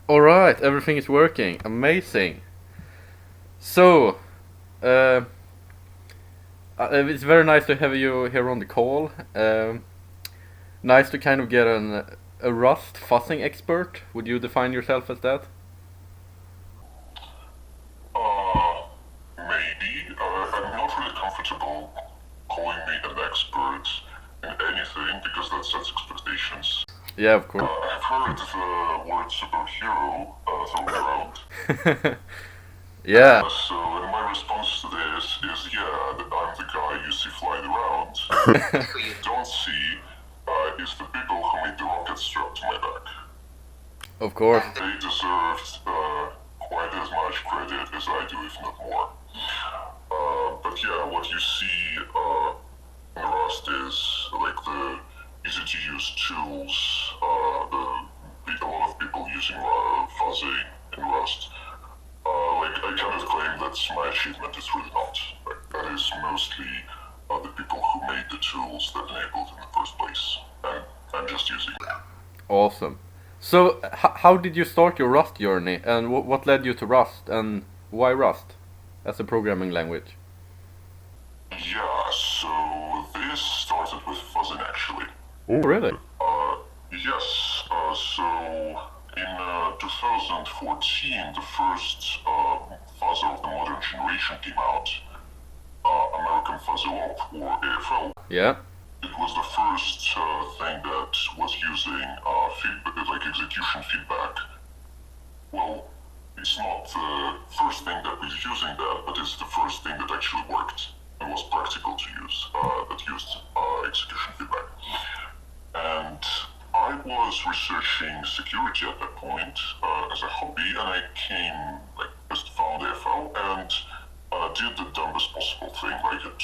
Alright, everything is working. Amazing. So, it's very nice to have you here on the call. Nice to kind of get a Rust fuzzing expert. Would you define yourself as that? Maybe. I'm not really comfortable calling me an expert in anything because that sets expectations. Yeah, of course. I've heard the word superhero thrown around. Yeah. So my response to this is, yeah, I'm the guy you see flying around. Who you don't see is the people who made the rocket strapped to my back. Of course. They deserved quite as much credit as I do, if not more. But yeah, what you see in Rust is like the easy-to-use tools, a lot of people using fuzzing in Rust. I cannot claim that's my achievement, it's really not. That is mostly the people who made the tools that enabled in the first place. And I'm just using them. Awesome. So, how did you start your Rust journey, and what led you to Rust, and why Rust as a programming language? Yeah, so this started with fuzzing actually. Oh, really? Yes, so in 2014, the first fuzzer of the modern generation came out, American Fuzzyloop, or AFL. Yeah. It was the first thing that was using execution feedback. Well, it's not the first thing that was using that, but it's the first thing that actually worked and was practical to use, that used execution feedback. And I was researching security at that point as a hobby, and I just found AFL and did the dumbest possible thing. I took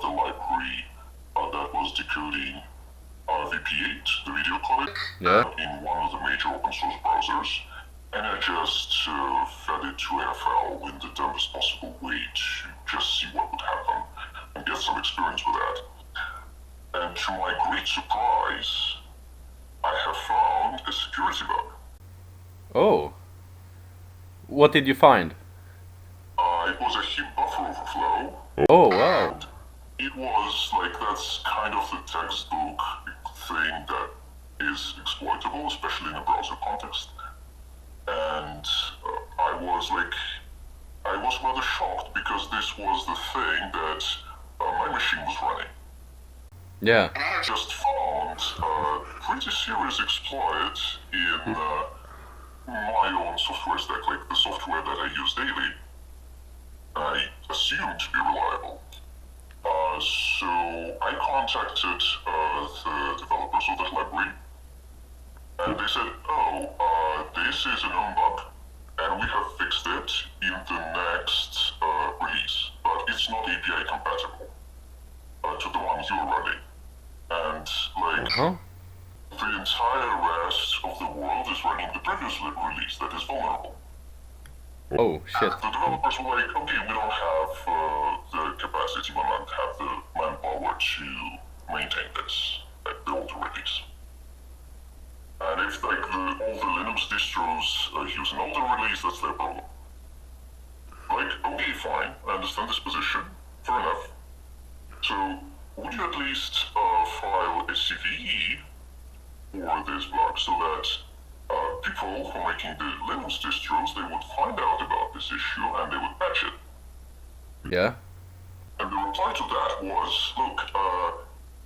the library that was decoding VP8, the video codec, in one of the major open source browsers, and I just fed it to AFL in the dumbest possible way to just see what would happen and get some experience with that. And to my great surprise, I have found a security bug. Oh. What did you find? It was a heap buffer overflow. Oh, wow. It was that's kind of the textbook thing that is exploitable, especially in a browser context. And I was rather shocked because this was the thing that my machine was running. Yeah. And I just found a pretty serious exploit in my own software stack, the software that I use daily. I assumed to be reliable. So I contacted the developers of that library, and they said, oh, this is a known bug, and we have fixed it in the next release, but it's not API compatible to the one you're running. And the entire rest of the world is running the previous release that is vulnerable. Oh, shit. The developers were like, okay, we don't have the capacity, we don't have the manpower to maintain this, the older release. And if all the Linux distros use an older release, that's their problem. Okay, fine, I understand this position, fair enough. So, would you at least file a CVE for this bug so that people who are making the Linux distros, they would find out about this issue and they would patch it. Yeah. And the reply to that was, look,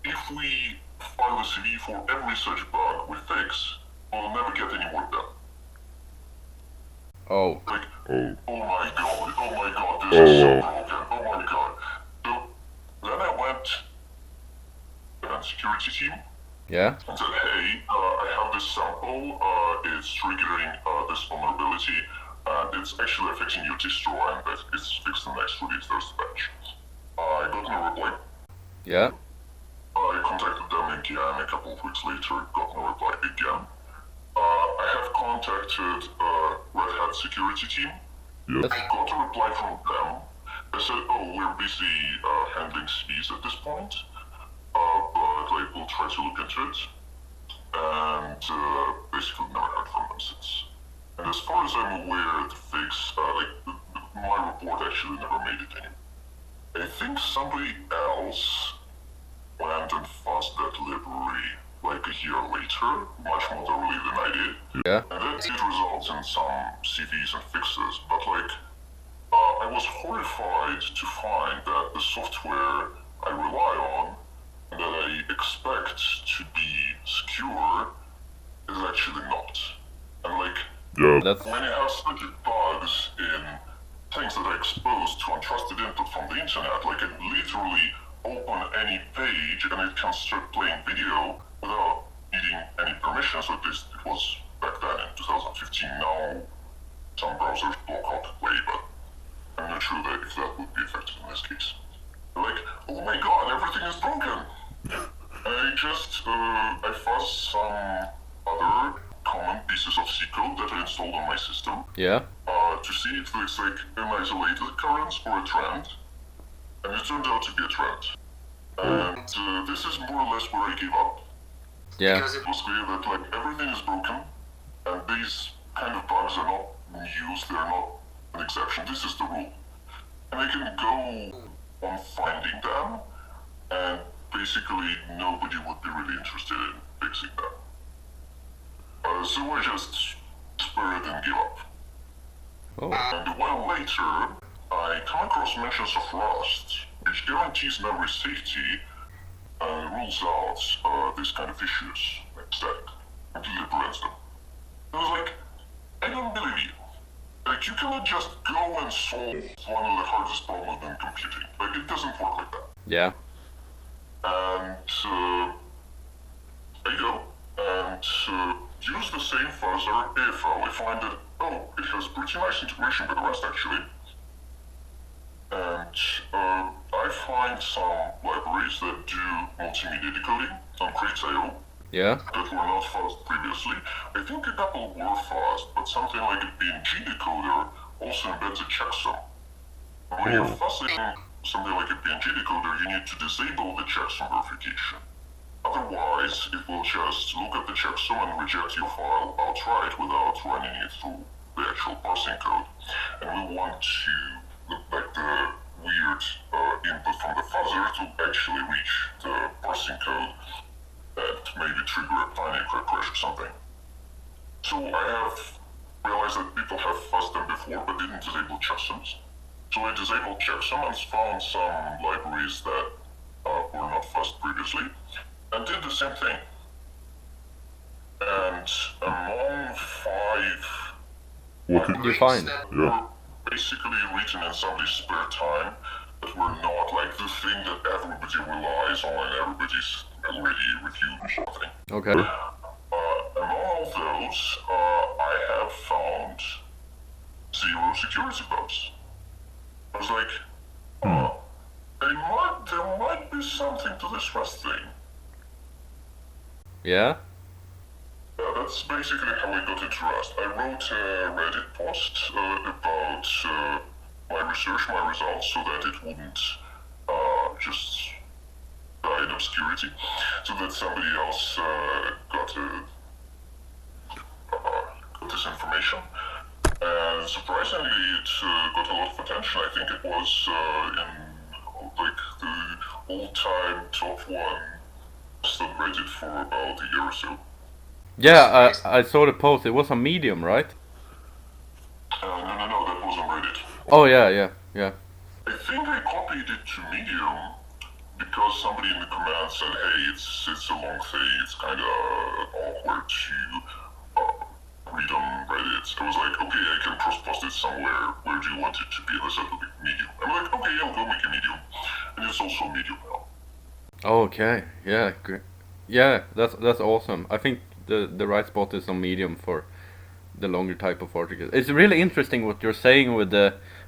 if we file a CV for every such bug we fix, we'll never get any work done. Oh. Oh my god, this is so broken, oh my god. So, then I went to the security team. Yeah. And said, hey, I have this sample, it's triggering this vulnerability, and it's actually affecting your distro, and it's fixed in the next release, there's the patch. I got no reply. Yeah. I contacted them again a couple of weeks later, got no reply again. I have contacted Red Hat security team. Yes. I got a reply from them. They said, oh, we're busy handling CVEs at this point. But we'll try to look into it, and basically never heard from them since. somebody else went and fuzzed that library like a year later, much more thoroughly than I did. Yeah. And that did result in some CVEs and fixes, but like, I was horrified to find that the software I rely on and that I expect to be secure is actually not. And like, That's when you have such bugs in things that are exposed to untrusted input from the internet, like it literally open any page and it can start playing video without needing any permission, so at least it was back then in 2015. Now some browsers block how to play, but I'm not sure that if that would be effective in this case. Like, oh my god, everything is broken! I fuzzed some other common pieces of C code that I installed on my system. yeah. To see if it's like an isolated occurrence or a trend. And it turned out to be a trend. And this is more or less where I gave up. Yeah. Because it was clear that like everything is broken and these kind of bugs are not news, they're not an exception, this is the rule. And I can go on finding them and basically nobody would be really interested in fixing them. So I just spurred and gave up. Oh. And a while later, I come across mentions of Rust, which guarantees memory safety and rules out these kind of issues, like static, and deliberates them. I was like, I don't believe you. Like, you cannot just go and solve one of the hardest problems in computing. Like, it doesn't work like that. Yeah. And I go and use the same fuzzer if I find that, oh, it has pretty nice integration with Rust actually. And I find some libraries that do multimedia decoding on Crates.io Yeah. that were not fuzzed previously. I think a couple were fuzzed, but something like a BNG decoder also embeds a checksum. When you're fuzzing something like a BNG decoder, you need to disable the checksum verification. Otherwise, it will just look at the checksum and reject your file outright without running it through the actual parsing code. And we want to look like the weird input from the fuzzer to actually reach the parsing code and maybe trigger a tiny crash or something. So I have realized that people have fuzzed them before but didn't disable checksums. So I disabled checksum and found some libraries that were not fuzzed previously and did the same thing. And among 5 What did you find? that were basically written in somebody's spare time that were not like the thing that everybody relies on and everybody's already reviewed or something. Okay. Among all those, I have found 0 security bugs. I was like, there might be something to this Rust thing. Yeah. That's basically how I got into Rust. I wrote a Reddit post about my research, my results, so that it wouldn't just die in obscurity, so that somebody else got this information. And surprisingly, it got a lot of attention. I think it was in like the all-time top 1 on Reddit for about a year or so. Yeah, I saw the post. It was on Medium, right? No, that was on Reddit. Oh yeah. I think I copied it to Medium because somebody in the comments said, hey, it's a long thing, it's kind of awkward to read on Reddit. I was like, okay, I can cross-post it somewhere. Where do you want it to be? And I said, okay, Medium. I'm like, okay, I'll go make a Medium. And it's also Medium now. Okay. Yeah. Great. Yeah, that's awesome. I think the right spot is on Medium for the longer type of articles. It's really interesting what you're saying with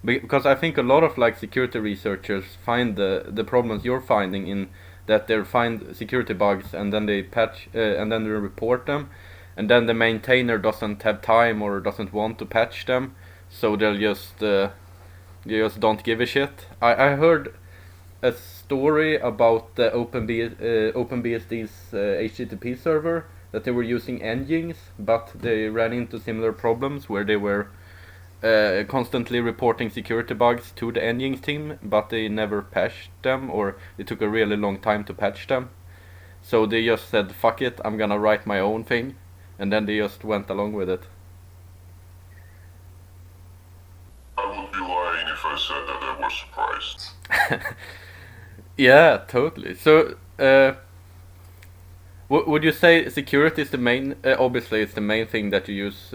because I think a lot of like security researchers find the problems you're finding in that they find security bugs and then they patch and then they report them, and then the maintainer doesn't have time or doesn't want to patch them, so they just don't give a shit. I heard a story about the openbsd's HTTP server, that they were using engines, but they ran into similar problems where they were constantly reporting security bugs to the engines team, but they never patched them, or it took a really long time to patch them. So they just said, fuck it, I'm gonna write my own thing, and then they just went along with it. I would be lying if I said that I was surprised. Yeah, totally. So, would you say security is the main? Obviously, it's the main thing that you use.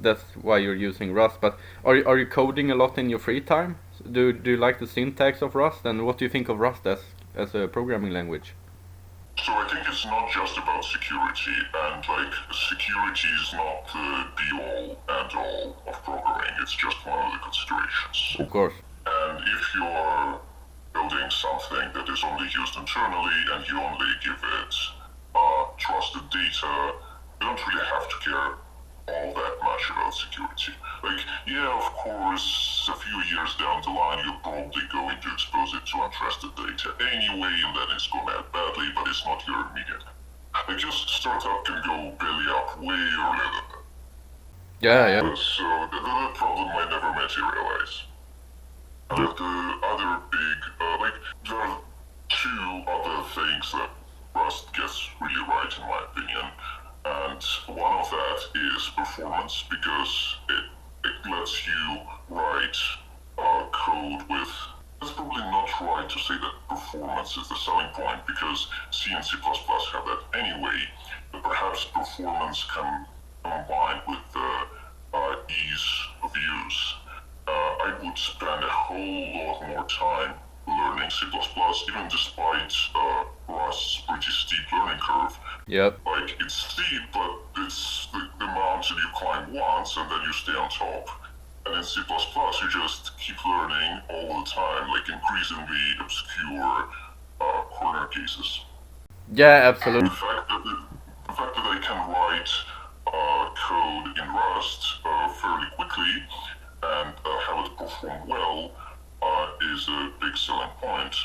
That's why you're using Rust. But are you coding a lot in your free time? Do you like the syntax of Rust? And what do you think of Rust as a programming language? So I think it's not just about security, and like security is not the be-all and all of programming. It's just one of the considerations. Of course. And if you're building something that is only used internally and you only give it trusted data, you don't really have to care all that much about security. Like, yeah, of course, a few years down the line, you're probably going to expose it to untrusted data anyway, and then it's going to end badly, but it's not your immediate. Like, just startup can go belly up way earlier than that. Yeah. So that problem might never materialize. The other big, there are two other things that Rust gets really right, in my opinion. And one of that is performance, because it lets you write code with... It's probably not right to say that performance is the selling point, because C and C++ have that anyway, but perhaps performance can combine with the ease of use. I would spend a whole lot more time learning C++, even despite Rust's pretty steep learning curve. Yep. Like, it's steep, but it's the mountain you climb once and then you stay on top. And in C++, you just keep learning all the time, like increasingly obscure corner cases. Yeah, absolutely. The fact that I can write code in Rust fairly quickly and have it perform well is a big selling point.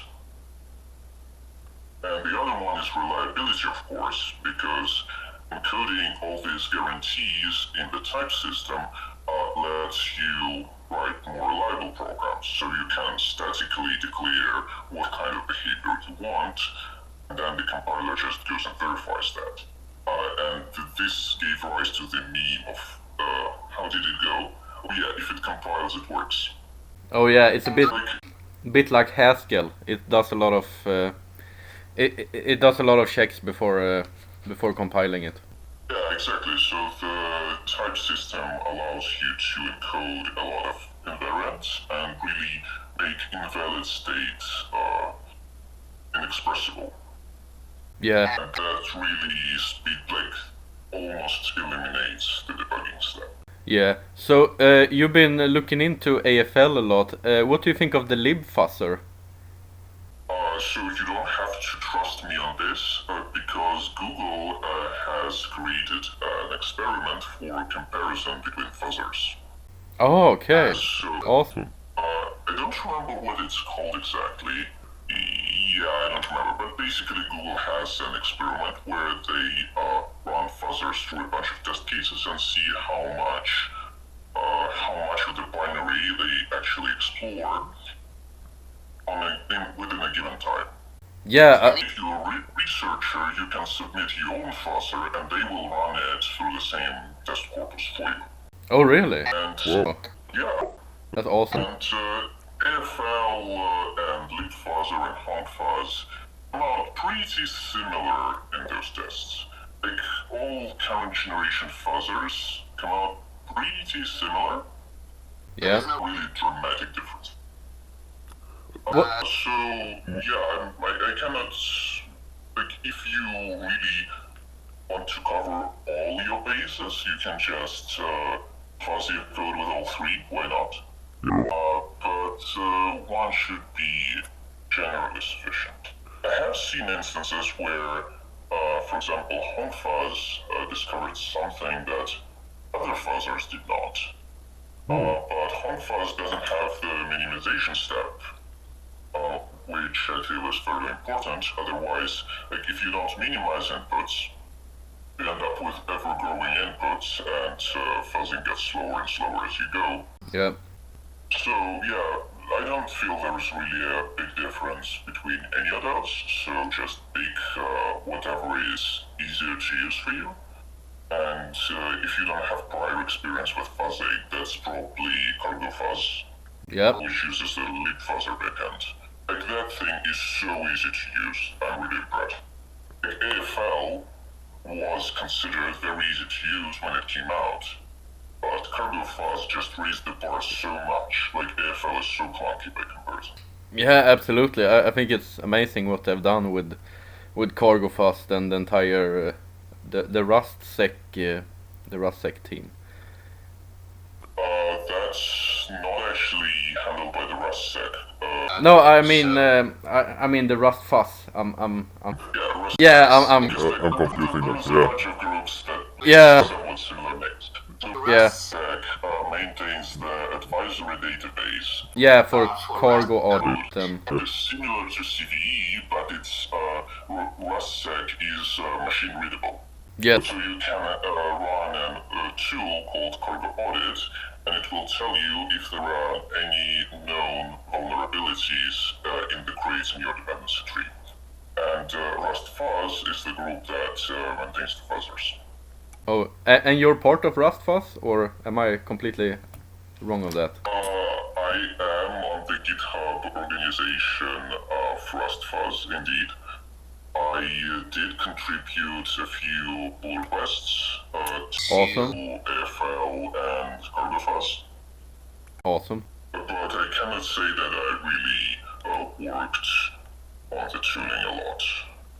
And the other one is reliability, of course, because encoding all these guarantees in the type system lets you write more reliable programs, so you can statically declare what kind of behavior you want, and then the compiler just goes and verifies that. And this gave rise to the meme of how did it go? Oh yeah, if it compiles, it works. Oh yeah, it's a bit like Haskell. It does a lot of it does a lot of checks before compiling it. Yeah, exactly. So the type system allows you to encode a lot of invariants and really make invalid states inexpressible. Yeah. And that really almost eliminates the debugging step. Yeah. So you've been looking into AFL a lot. What do you think of the libfuzzer? So you don't have to trust me on this, because Google has created an experiment for comparison between fuzzers. Oh, okay. So, Awesome. I don't remember what it's called exactly. Yeah, I don't remember, but basically Google has an experiment where they run fuzzers through a bunch of test cases and see how much of the binary they actually explore within a given time. Yeah. If you're a researcher, you can submit your own fuzzer and they will run it through the same test corpus for you. Oh, really? And Whoa. yeah. That's awesome. And AFL and libfuzzer and hongfuzz come out pretty similar in those tests. Like, all current generation fuzzers come out pretty similar. Yeah. There's no really dramatic difference. What? So, yeah, I cannot... Like, if you really want to cover all your bases, you can just fuzz your code with all three, why not? But one should be generally sufficient. I have seen instances where, for example, hongfuzz discovered something that other fuzzers did not. But hongfuzz doesn't have the minimization step, which I feel is very important. Otherwise, like, if you don't minimize inputs, you end up with ever-growing inputs, and fuzzing gets slower and slower as you go. Yeah. So yeah, I don't feel there's really a big difference between any of those. So just pick whatever is easier to use for you. And if you don't have prior experience with fuzzing, that's probably CargoFuzz, Yep. which uses the libfuzzer backend. Like that thing is so easy to use. I'm really impressed. Like AFL was considered very easy to use when it came out, but CargoFuzz just raised the bar so much. Like AFL is so clunky by comparison. Yeah, absolutely. I think it's amazing what they've done with CargoFuzz and the entire the RustSec team. That's not actually handled by the RustSec. No, I mean I mean the RustFuzz. Yeah, Rust Yeah, I'm confusing them, there's a yeah. bunch of groups that Yeah. have somewhat similar names. So Yeah. RustSec maintains the advisory database. Yeah, for cargo audit. It's similar to CVE, but it's RustSec is machine readable. Yes. So you can run a tool called Cargo Audit, and it will tell you if there are any known vulnerabilities in the crates in your dependency tree. And RustFuzz is the group that maintains the fuzzers. Oh, and you're part of RustFuzz, or am I completely wrong of that? I am on the GitHub organization of RustFuzz, indeed. I did contribute a few pull requests Awesome. to AFL and CargoFuzz, Awesome. but I cannot say that I really worked on the tuning a lot.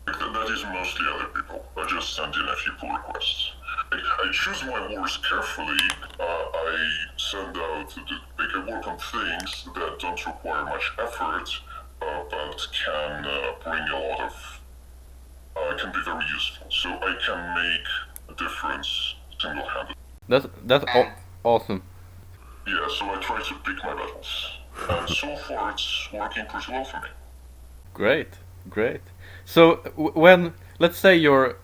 That is mostly other people. I just sent in a few pull requests. I choose my words carefully. I send out, I work on things that don't require much effort, but can bring a lot of, can be very useful. So I can make a difference single-handed. That's awesome. Yeah, so I try to pick my battles. And so far it's working pretty well for me. Great, great. So when let's say you're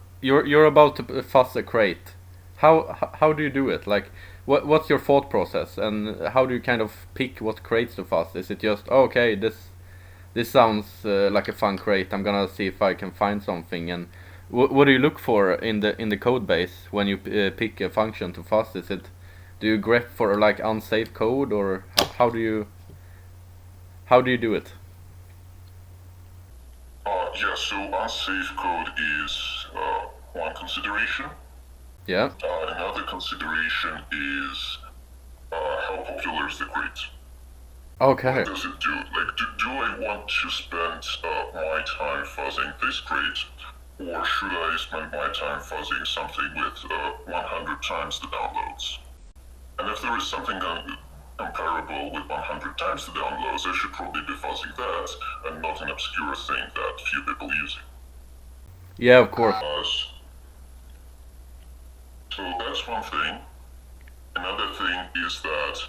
about to fuzz a crate, how do you do it? Like, what's your thought process, and how do you kind of pick what crates to fuzz? Is it just okay, this sounds like a fun crate, I'm gonna see if I can find something, and what do you look for in the code base when you pick a function to fuzz? Is it, do you grep for like unsafe code, or how do you do it? Yeah, so unsafe code is one consideration. Yeah. Another consideration is how popular is the crate? Okay. What does it do? Like, do I want to spend my time fuzzing this crate, or should I spend my time fuzzing something with 100 times the downloads? And if there is something comparable with 100 times the downloads, I should probably be fuzzing that, and not an obscure thing that few people use. Yeah, of course. So that's one thing. Another thing is that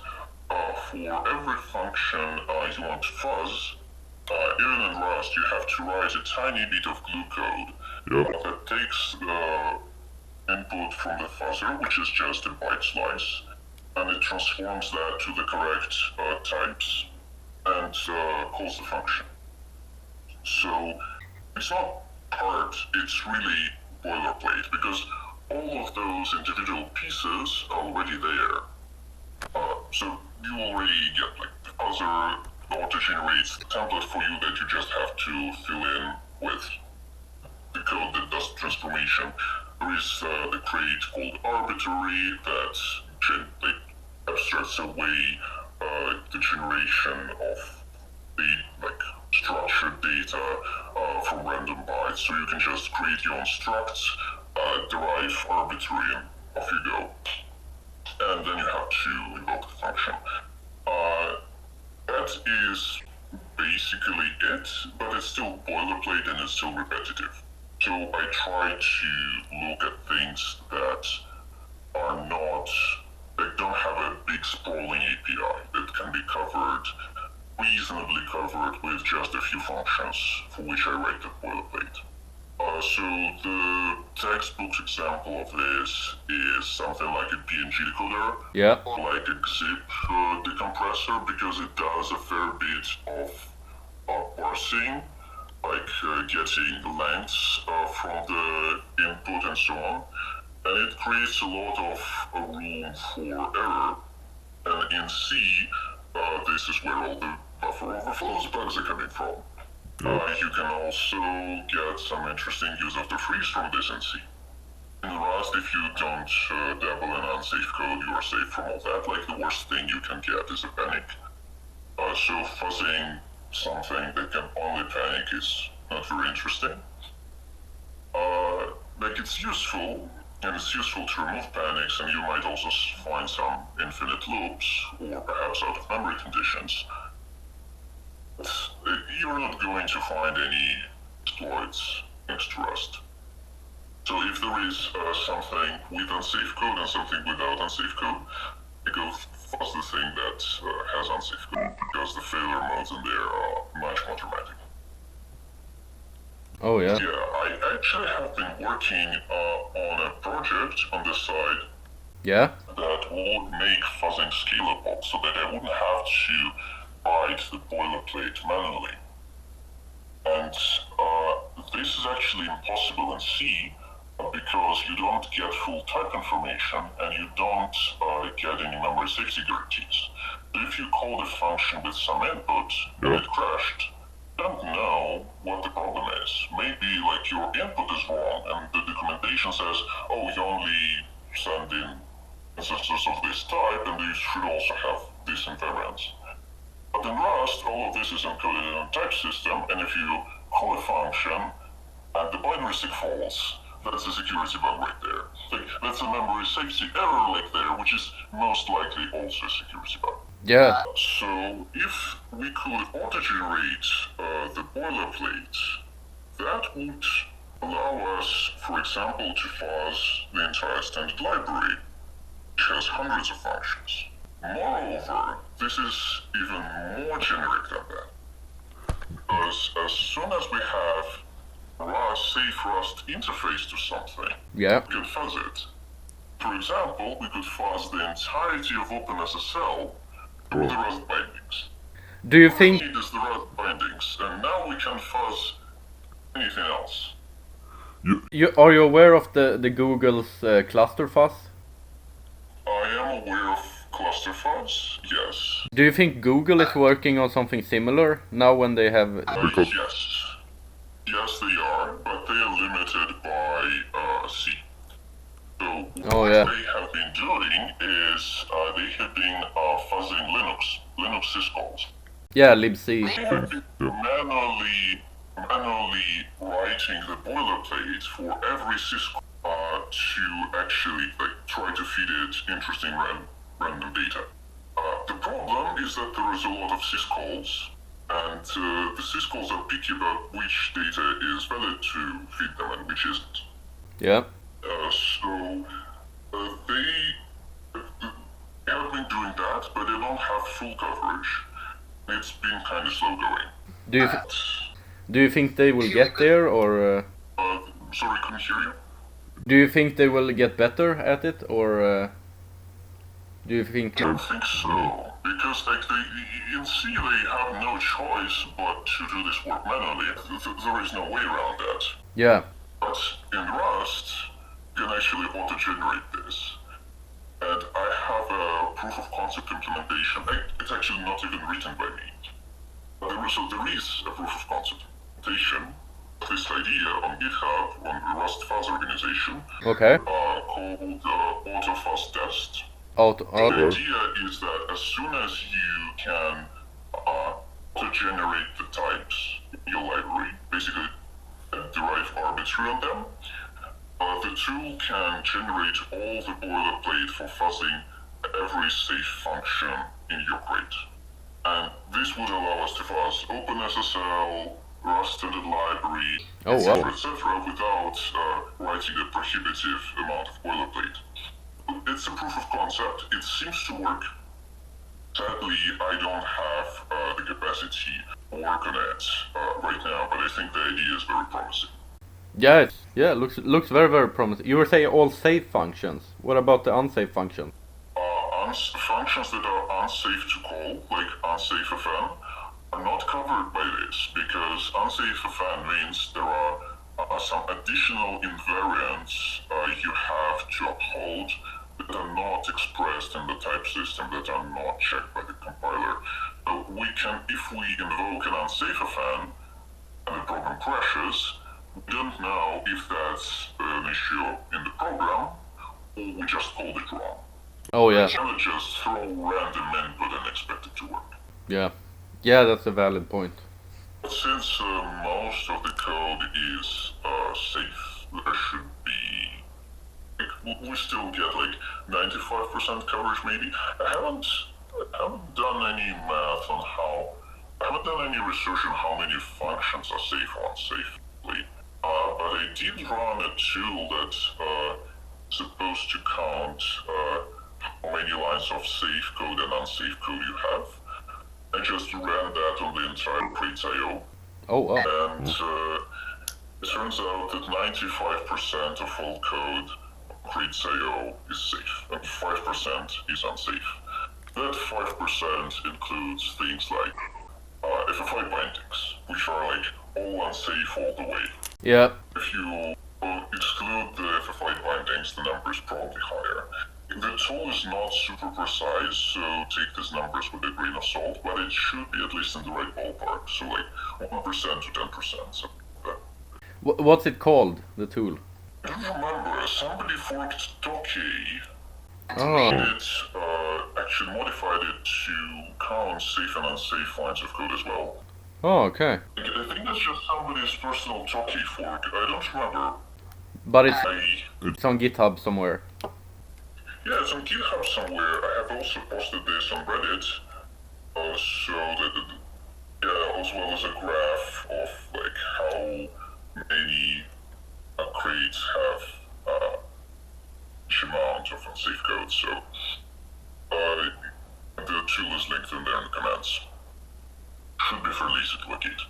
for every function you want to fuzz, even in Rust, you have to write a tiny bit of glue code that takes the input from the fuzzer, which is just a byte slice, and it transforms that to the correct types and calls the function. So it's not hard, it's really boilerplate, because all of those individual pieces are already there. So you already get like the fuzzer auto-generates the template for you that you just have to fill in with the code that does the transformation. There is the crate called arbitrary that abstracts away the generation of the structured data from random bytes, so you can just create your own structs, derive arbitrary, and off you go. And then you have to invoke the function. That is basically it, but it's still boilerplate and it's still repetitive. So I try to look at things that are not, that don't have a big sprawling API that can be covered, reasonably covered with just a few functions for which I write the boilerplate. So the tag textbook example of this is something like a PNG decoder, Yeah. or like a zip decompressor, because it does a fair bit of parsing, like getting lengths from the input and so on, and it creates a lot of room for error. And in C, this is where all the buffer overflows bugs are coming from. You can also get some interesting use of the freeze from this in C. In Rust, if you don't dabble in unsafe code, you are safe from all that. Like, the worst thing you can get is a panic. So fuzzing something that can only panic is not very interesting. Like, it's useful, and it's useful to remove panics, and you might also find some infinite loops, or perhaps out of memory conditions. You're not going to find any exploits next to Rust. So if there is something with unsafe code and something without unsafe code, you go fuzz the thing that has unsafe code, because the failure modes in there are much more dramatic. Oh yeah. Yeah, I actually have been working on a project on the side Yeah. that would make fuzzing scalable, so that I wouldn't have to write the boilerplate manually. And this is actually impossible in C, because you don't get full type information and you don't get any memory safety guarantees. So if you call the function with some input and it crashed, you don't know what the problem is. Maybe like your input is wrong and the documentation says, oh, you only send in instances of this type and you should also have this invariance. But in Rust, all of this is encoded in a type system, and if you call a function and the binary sig false, that's a security bug right there. Like, that's a memory safety error like there, which is most likely also a security bug. Yeah. So if we could auto-generate the boilerplate, that would allow us, for example, to fuzz the entire standard library, which has hundreds of functions. Moreover, this is even more generic than that, because as soon as we have safe Rust interface to something, Yeah. we can fuzz it. For example, we could fuzz the entirety of openSSL through the Rust bindings. Do you All we think? need is the Rust bindings, and now we can fuzz anything else. Are you aware of the Google's cluster fuzz? I am aware of cluster fuzz, yes. Do you think Google is working on something similar now when they have? Yes. Yes, they are, but they are limited by C. So Oh, what yeah. they have been doing is they have been fuzzing Linux syscalls. Yeah, libc. They have been manually writing the boilerplate for every syscall to actually try to feed it interesting random data. The problem is that there is a lot of syscalls, and the syscalls are picky about which data is valid to feed them and which isn't. Yeah. So they have been doing that, but they don't have full coverage. It's been kind of slow going. Do you think they will get there, or Sorry, couldn't hear you. do you think they will get better at it, or do you think? I don't think so, because in C they have no choice but to do this work manually. There is no way around that. Yeah. But in Rust, you can actually auto-generate this. And I have a proof of concept implementation. It's actually not even written by me. There is a proof of concept implementation of this idea on GitHub, on the Rust Fuzz organization, Okay. called auto-fuzz test. Auto. The idea is that as soon as you can auto-generate the types in your library, basically derive arbitrary on them, the tool can generate all the boilerplate for fuzzing every safe function in your crate. And this would allow us to fuzz openSSL, Rust standard library, Oh, wow. etc., without writing a prohibitive amount of boilerplate. It's a proof of concept. It seems to work. Sadly, I don't have the capacity to work on it right now, but I think the idea is very promising. Yeah, yeah, looks very promising. You were saying all safe functions. What about the unsafe functions? Functions that are unsafe to call, like unsafe fn, are not covered by this because unsafe fn means there are some additional invariants you have to uphold that are not expressed in the type system, that are not checked by the compiler. So we can, if we invoke an unsafe fn and the program crashes, we don't know if that's an issue in the program or we just called it wrong. Oh yeah. We cannot just throw random input and expect it to work. Yeah, that's a valid point. But since most of the code is safe, there should be. We still get like 95% coverage, maybe. I haven't done any math on how. I haven't done any research on how many functions are safe or unsafely. But I did run a tool that's supposed to count how many lines of safe code and unsafe code you have. I just ran that on the entire crates.io. Oh wow. And it turns out that 95% of all code on crates.io is safe, and 5% is unsafe. That 5% includes things like FFI bindings, which are like all unsafe all the way. Yeah. If you exclude the FFI bindings, the number is probably higher. The tool is not super precise, so take these numbers with a grain of salt, but it should be at least in the right ballpark, so like 1% to 10%. So What's it called, the tool? I don't remember, somebody forked Docky. Oh. It actually modified it to count safe and unsafe lines of code as well. Oh, okay. I think that's just somebody's personal Docky fork. I don't remember. But it's on GitHub somewhere. Yeah, it's on GitHub somewhere. I have also posted this on Reddit, so that as well as a graph of like how many crates have each amount of unsafe code. So the tool is linked in there in the comments. Should be fairly easy to locate.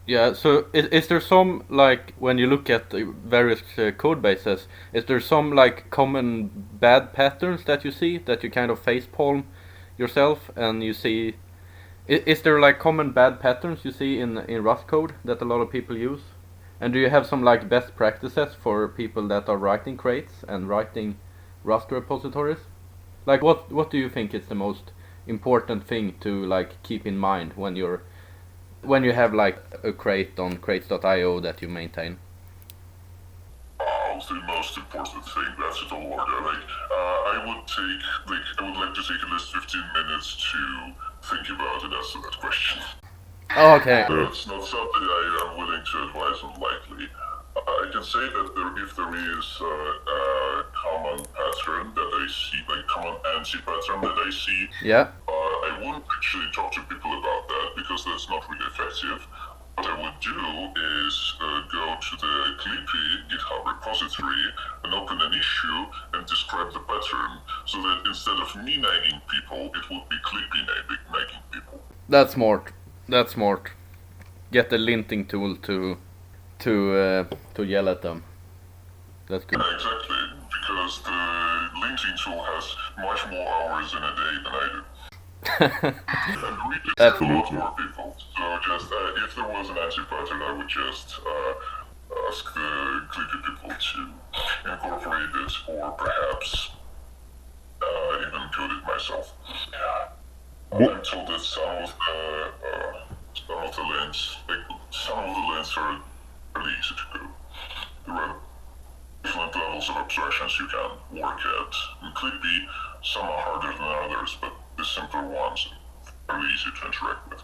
Yeah, so is there some, like, when you look at the various code bases, is there some, like, common bad patterns that you see, that you kind of facepalm yourself, and you see... Is there, like, common bad patterns you see in Rust code that a lot of people use? And do you have some, like, best practices for people that are writing crates and writing Rust repositories? Like, what do you think is the most important thing to, like, keep in mind when you have like a crate on crates.io that you maintain? The most important thing, that's it all order. I would like to take at least 15 minutes to think about and answer that question. Oh, okay. It's not something I am willing to advise on lightly. I can say that if there is a common pattern that I see, like common anti-pattern that I see, yeah. I wouldn't actually talk to people about that because that's not really effective. What I would do is go to the clippy GitHub repository and open an issue and describe the pattern so that instead of me nagging people, it would be clippy nagging people. That's smart. That's smart. Get the linting tool to yell at them. That's good. Yeah, exactly, because the linting tool has much more hours in a day than I do. And we just have a lot more people. So just if there was an anti-pattern, I would just ask the clippy people to incorporate it, or perhaps even code it myself. I'm told that some of the links, are really easy to code. There are different levels of abstractions you can work at. In Clippy, some are harder than others, but the simpler ones are really easy to interact with.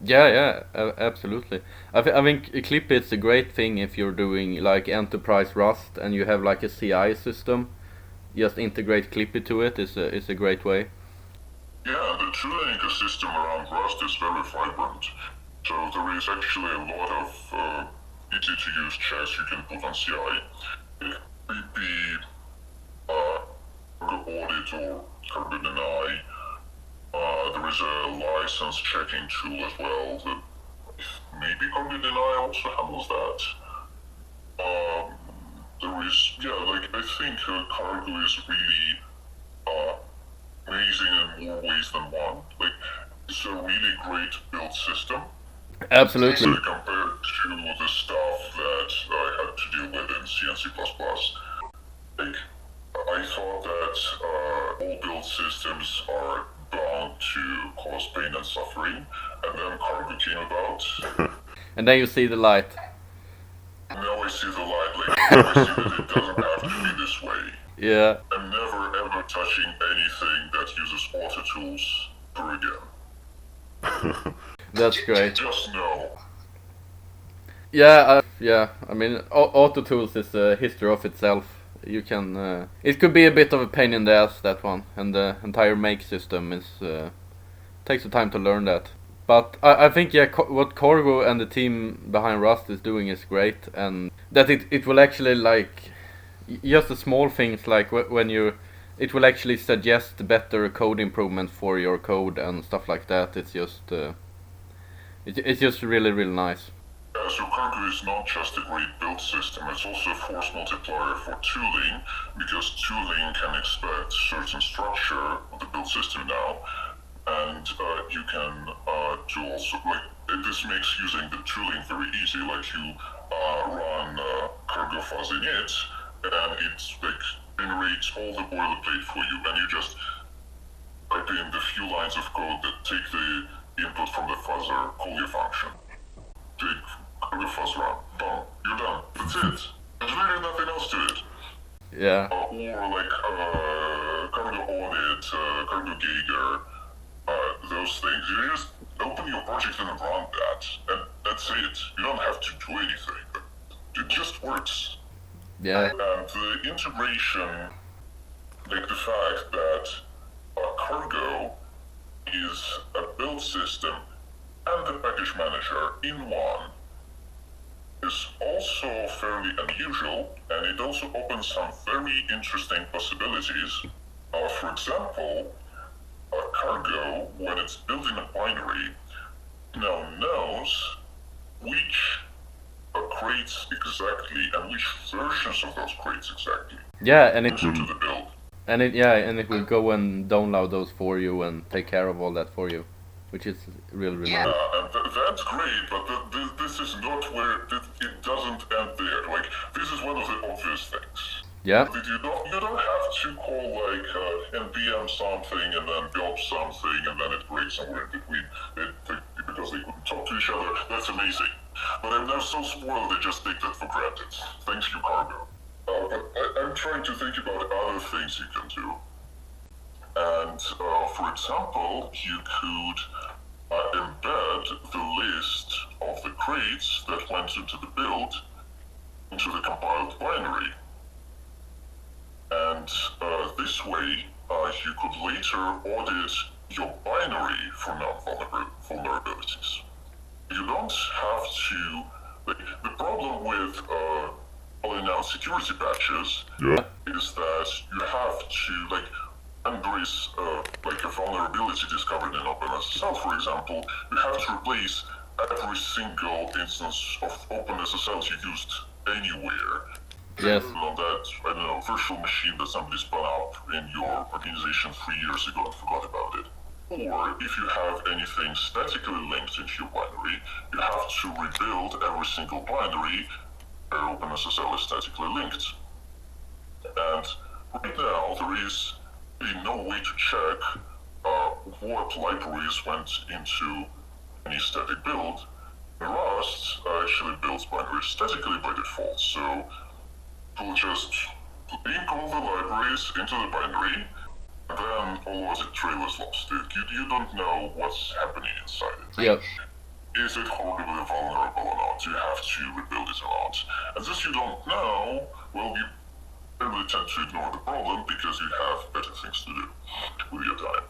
Yeah, absolutely. I think Clippy is a great thing if you're doing like enterprise Rust and you have like a CI system. Just integrate Clippy to it is a great way. Yeah, the tooling ecosystem around Rust is very vibrant. So there is actually a lot of easy to use checks you can put on CI. It could be audit or carbon deny. There is a license checking tool as well that maybe carbon deny also handles that. is, yeah, like, I think cargo is really amazing in more ways than one. Like, it's a really great build system. Absolutely. Compared to the stuff that I had to deal with in C and C++. Like, I thought that all build systems are bound to cause pain and suffering, and then cargo came about. And then you see the light. Now I see the light, like, I see that it doesn't have to be this way. Yeah. I'm never ever touching anything that uses auto tools ever again. That's great. Just know. Yeah, I mean, auto tools is a history of itself. You can. It could be a bit of a pain in the ass, that one, and the entire make system is takes some time to learn that. But I think what Corgo and the team behind Rust is doing is great, and that it will actually, like, just the small things, like when it will actually suggest better code improvement for your code and stuff like that. It's just it's just really nice. So cargo is not just a great build system, it's also a force multiplier for tooling, because tooling can expect certain structure of the build system now, and you can do also, like, this makes using the tooling very easy. Like, you run cargo fuzz in it, and it's like generates all the boilerplate for you, and you just type in the few lines of code that take the input from the fuzzer, call your function. Take cargo fuzz run. Boom. You're done. That's it. There's really nothing else to it. Yeah. Or like cargo audit, cargo Geiger, those things. You just open your project and run that, and that's it. You don't have to do anything. It just works. Yeah. And the integration, like the fact that cargo is a build system and the package manager in one, is also fairly unusual, and it also opens some very interesting possibilities. For example, cargo, when it's building a binary, now knows which crates exactly and which versions of those crates exactly. Yeah, and into the build. And it will go and download those for you and take care of all that for you, which is really nice. And that's great, but this is not where it doesn't end there. Like, this is one of the obvious things. Yeah. You don't have to call like npm something and then build something and then it breaks somewhere in between because they couldn't talk to each other. That's amazing. But I'm now so spoiled they just take that for granted. Thanks, you cargo. But I'm trying to think about other things you can do. And for example, you could embed the list of the crates that went into the build into the compiled binary. And this way, you could later audit your binary for non-vulnerabilities. You don't have to, like, the problem with calling out security patches is that you have to, like, when there is like a vulnerability discovered in openSSL, for example, you have to replace every single instance of openSSL you used anywhere. Yes. On that, I don't know, virtual machine that somebody spun up in your organization 3 years ago and forgot about it. Or if you have anything statically linked into your binary, you have to rebuild every single binary where openSSL is statically linked. And right now, there is no way to check what libraries went into any static build. Rust actually builds binaries statically by default, so we'll just link all the libraries into the binary, and then all the trail is lost. You don't know what's happening inside it. Yep. Is it horribly vulnerable or not? Do you have to rebuild it or not? And since you don't know, well, you really tend to ignore the problem because you have better things to do with your time.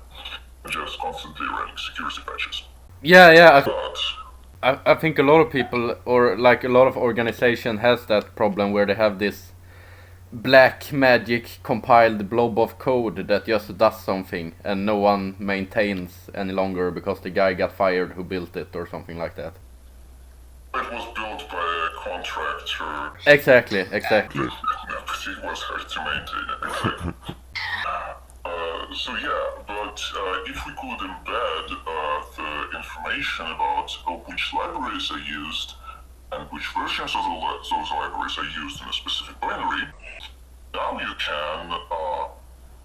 And just constantly running security patches. Yeah. But I think a lot of people, or like a lot of organization, has that problem where they have this black magic compiled blob of code that just does something and no one maintains any longer because the guy got fired who built it or something like that. it was built by a contractor. Exactly. it was hard to maintain it. Exactly. So yeah, but if we could embed the information about which libraries are used and which versions of those libraries are used in a specific binary, now you can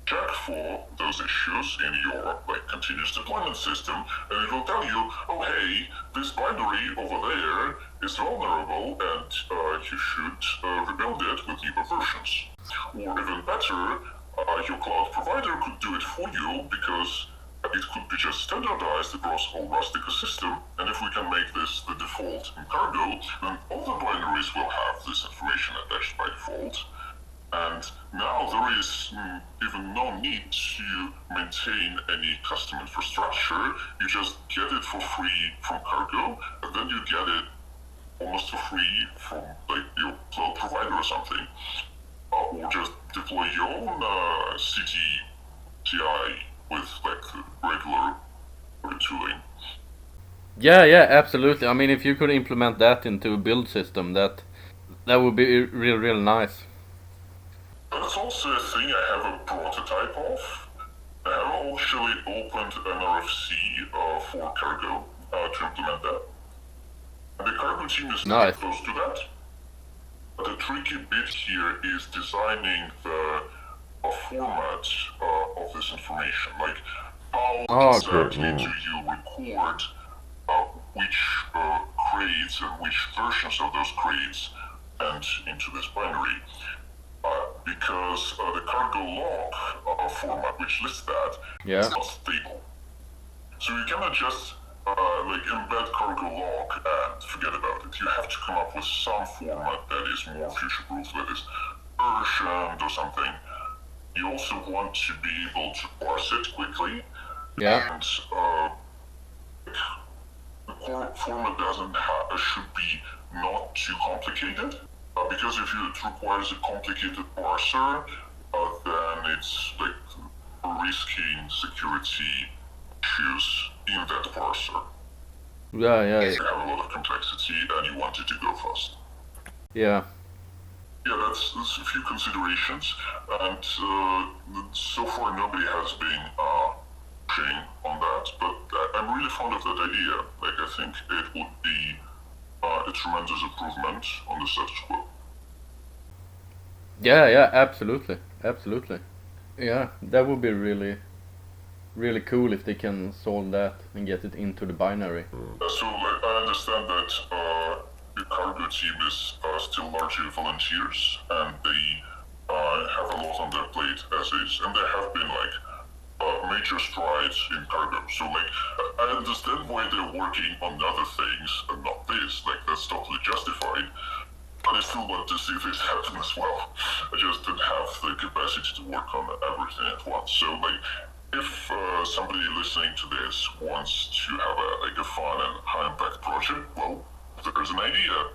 check for those issues in your continuous deployment system, and it will tell you, oh hey, this binary over there is vulnerable, and you should rebuild it with newer versions. Or even better, your cloud provider could do it for you, because it could be just standardized across all Rust ecosystem, and if we can make this the default in Cargo, then all the binaries will have this information attached by default. And now there is even no need to maintain any custom infrastructure. You just get it for free from Cargo, and then you get it almost for free from your cloud provider or something. Or just deploy your own CI with regular tooling. Yeah, absolutely. I mean, if you could implement that into a build system, that would be real nice. That's also a thing I have a prototype of. I have actually opened an RFC for Cargo to implement that. And the Cargo team is very close to that. But the tricky bit here is designing the format of this information. Like, how exactly do you record which crates and which versions of those crates and into this binary? Because the cargo log format, which lists that, is not stable. So you cannot just embed cargo log and forget about it. You have to come up with some format that is more future-proof, that is versioned or something. You also want to be able to parse it quickly. And the format should be not too complicated. Because if it requires a complicated parser, then it's risking security issues in that parser. Yeah. You have a lot of complexity and you want it to go fast. Yeah, that's a few considerations, and so far nobody has been pushing on that, but I'm really fond of that idea. I think it would be a tremendous improvement on the status quo. Yeah, absolutely. Yeah, that would be really cool if they can solve that and get it into the binary. So I understand that the Cargo team is still largely volunteers, and they have a lot on their plate as is, and there have been major strides in Cargo. So I understand why they're working on other things and not this. That's totally justified. But I still want to see this happen as well. I just don't have the capacity to work on everything at once. So if somebody listening to this wants to have a fun and high impact project, well, there's an idea.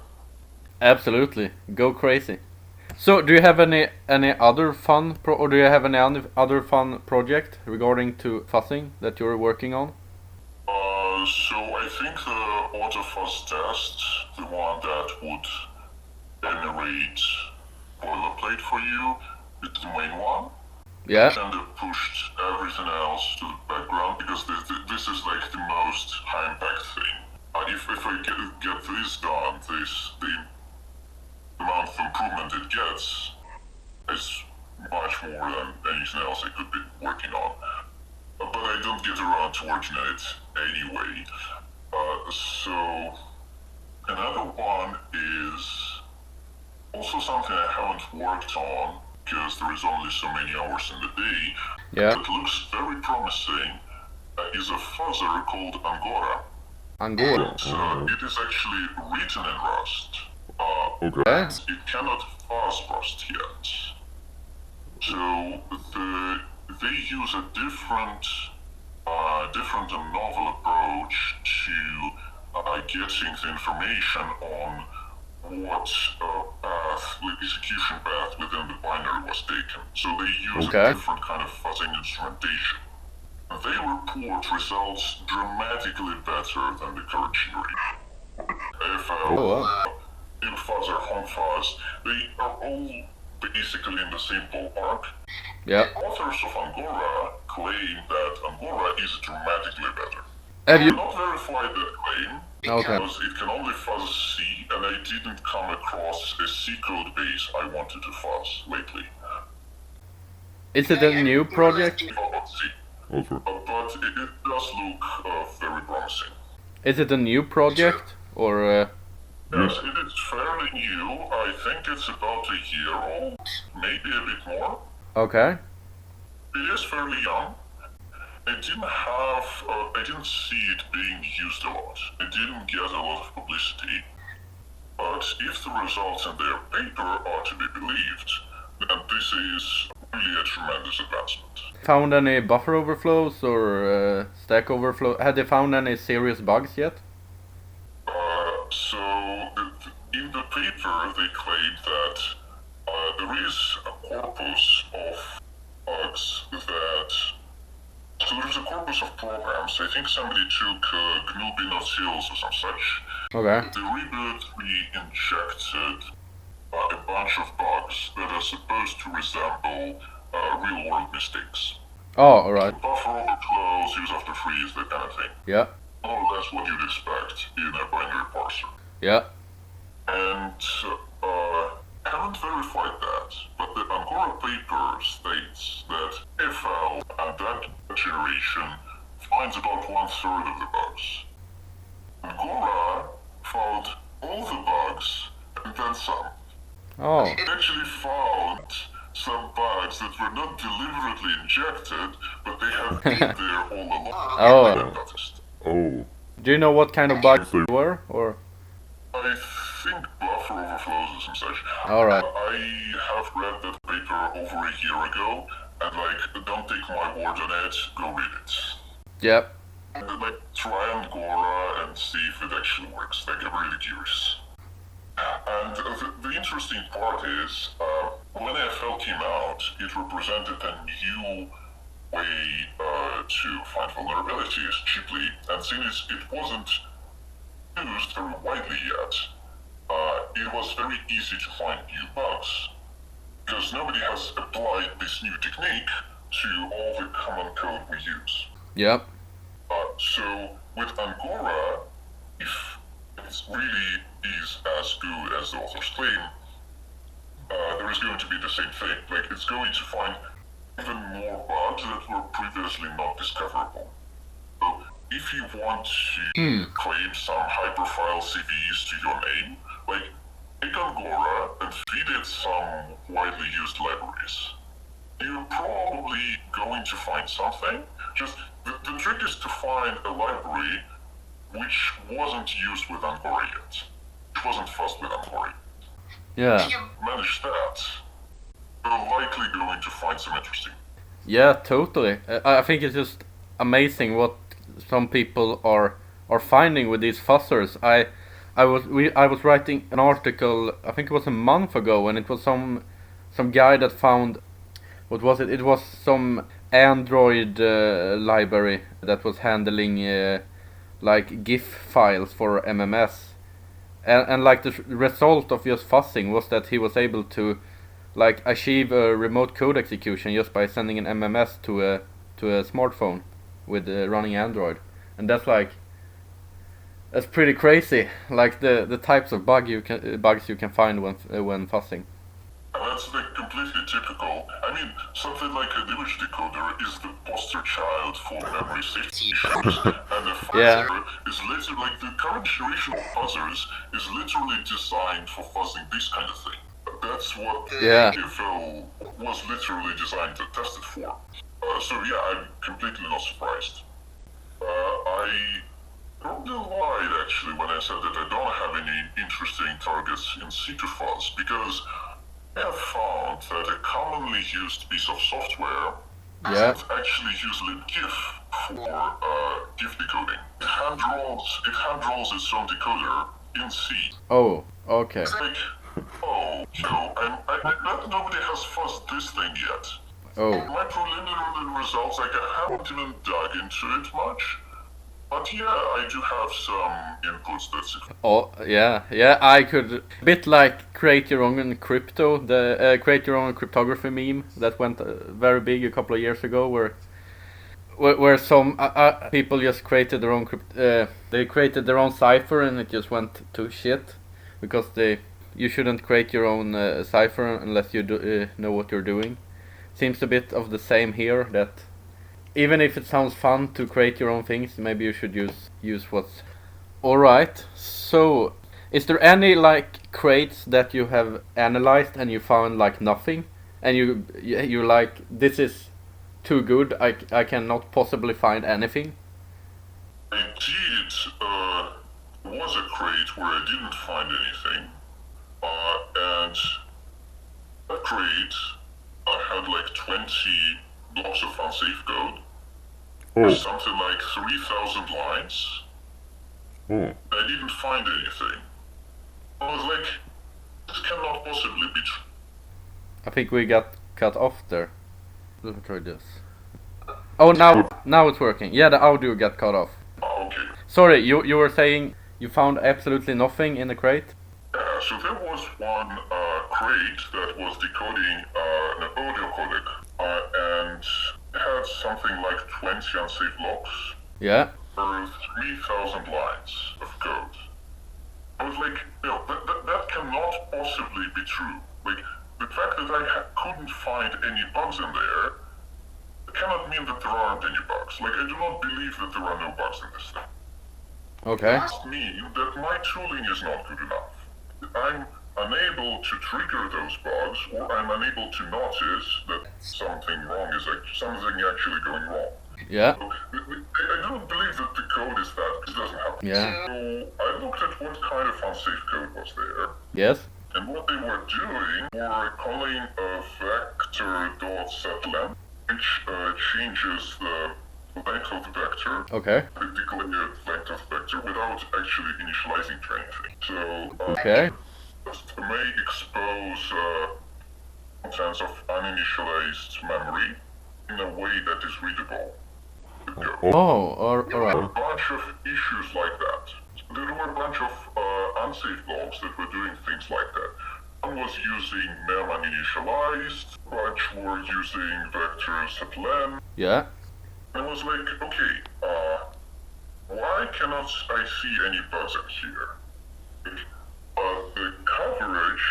Absolutely, go crazy. So, do you have any other fun do you have any other fun project regarding to fuzzing that you're working on? So I think the auto-fuzz test, the one that would generate boilerplate for you, is the main one. Yeah. And they pushed everything else to the background because this is the most high impact thing. If I get this done, the amount of improvement it gets is much more than anything else I could be working on. But I don't get around to working on it anyway. So another one is also something I haven't worked on because there is only so many hours in the day. Yeah. But looks very promising. Is a fuzzer called Angola. Angola. It is actually written in Rust. Okay. It cannot fuzz Rust yet. So they use a different and novel approach to getting the information on what execution path within the binary was taken. So they use a different kind of fuzzing instrumentation. They report results dramatically better than the current generation. If libfuzzer, hongfuzz, they are all basically in the same ballpark. Yeah. The authors of Angora claim that Angora is dramatically better. Have I you? not verified that claim Okay. because it can only fuzz C, and I didn't come across a C code base I wanted to fuzz lately. Is it a new project? About C, Also. but it does look very promising. Is it a new project or? Yes, it is fairly new. I think it's about a year old, maybe a bit more. Okay. It is fairly young. I didn't see it being used a lot. It didn't get a lot of publicity. But if the results in their paper are to be believed, then this is really a tremendous advancement. Found any buffer overflows or stack overflow? Had they found any serious bugs yet? So in the paper, they claim that there is a corpus of bugs that. So there's a corpus of programs. I think somebody took GNU binaries or some such. Okay. The reboot re-injected a bunch of bugs that are supposed to resemble real-world mistakes. Oh, alright. Buffer overflows, use after freeze, that kind of thing. Yeah. More or less what you'd expect in a binary parser. Yeah. And I haven't verified that, but the Angora paper states that FL and that generation finds about 1/3 of the bugs. Angora found all the bugs and then some. Oh. It actually found some bugs that were not deliberately injected, but they have been there all along. Oh. I noticed. Oh. Do you know what kind of bugs they were or? I think buffer overflows or some such. Alright. I have read that paper over a year ago, and don't take my word on it, go read it. Yep. And try Angora and see if it actually works. I'm really curious. And the interesting part is, when FL came out, it represented a new way to find vulnerabilities cheaply, and since it wasn't used very widely yet, it was very easy to find new bugs, because nobody has applied this new technique to all the common code we use. Yep. So with Angora, if it really is as good as the authors claim, there is going to be the same thing. It's going to find even more bugs that were previously not discoverable. So if you want to claim some hyperfile CVEs to your name, take Angora and feed it some widely used libraries. You're probably going to find something. Just the trick is to find a library which wasn't used with Angora yet. Which wasn't fuzzed with Angora. Yeah. If you manage that, you're likely going to find some interesting. Yeah, totally. I think it's just amazing what some people are finding with these fuzzers. I was writing an article, I think it was a month ago, and it was some guy that found, what was it? It was some Android library that was handling GIF files for MMS, and the result of just fuzzing was that he was able to achieve a remote code execution just by sending an MMS to a smartphone with running Android, and that's pretty crazy. The types of bugs you can find when fuzzing. That's completely typical. I mean, something like an image decoder is the poster child for memory safety issues, and the fuzzer is literally the current generation of fuzzers is literally designed for fuzzing this kind of thing. That's what FL was literally designed to test it for. So yeah, I'm completely not surprised. I probably lied actually when I said that I don't have any interesting targets in C to fuzz, because I have found that a commonly used piece of software doesn't actually use libgif for GIF decoding. It hand rolls its own decoder in C. Oh, okay. It's I bet nobody has fuzzed this thing yet. Oh. My preliminary results, I haven't even dug into it much, But yeah, I do have some inputs that's Oh yeah, I could a bit like create your own crypto, the create your own cryptography meme that went very big a couple of years ago, where some people just created their own they created their own cipher and it just went to shit because you shouldn't create your own cipher unless you know what you're doing. Seems a bit of the same here, that even if it sounds fun to create your own things, maybe you should use what's. Alright, so is there any like crates that you have analyzed and you found like nothing, and you're like, this is too good, I cannot possibly find anything? I did, was a crate where I didn't find anything, and that crate had like 20 blocks of unsafe code, Oh, something like 3,000 lines. oh. I didn't find anything. I was like, this cannot possibly be true. I think we got cut off there. Let me try this. Oh, now it's working. Yeah, the audio got cut off. Okay. Sorry, you were saying you found absolutely nothing in the crate? So there was one crate that was decoding an audio codec, and it had something like 20 unsafe blocks Yeah. for 3,000 lines of code. I was like, that cannot possibly be true. Like, the fact that I couldn't find any bugs in there cannot mean that there aren't any bugs. Like, I do not believe that there are no bugs in this thing. Okay. It must mean that my tooling is not good enough. I'm unable to trigger those bugs, or I'm unable to notice that something actually going wrong. Yeah. So, I don't believe that the code is that. It doesn't happen. Yeah. So I looked at what kind of unsafe code was there, Yes. and what they were doing were calling a vector.setLength, which changes the length of the vector, Okay. the declared length of the vector, without actually initializing to anything. So Okay. this may expose contents of uninitialized memory in a way that is readable. Oh, There were a alright. bunch of issues like that. There were a bunch of unsafe blocks that were doing things like that. One was using mem uninitialized, a bunch were using vectors at len. Yeah. I was like, okay, why cannot I see any bugs in here? The coverage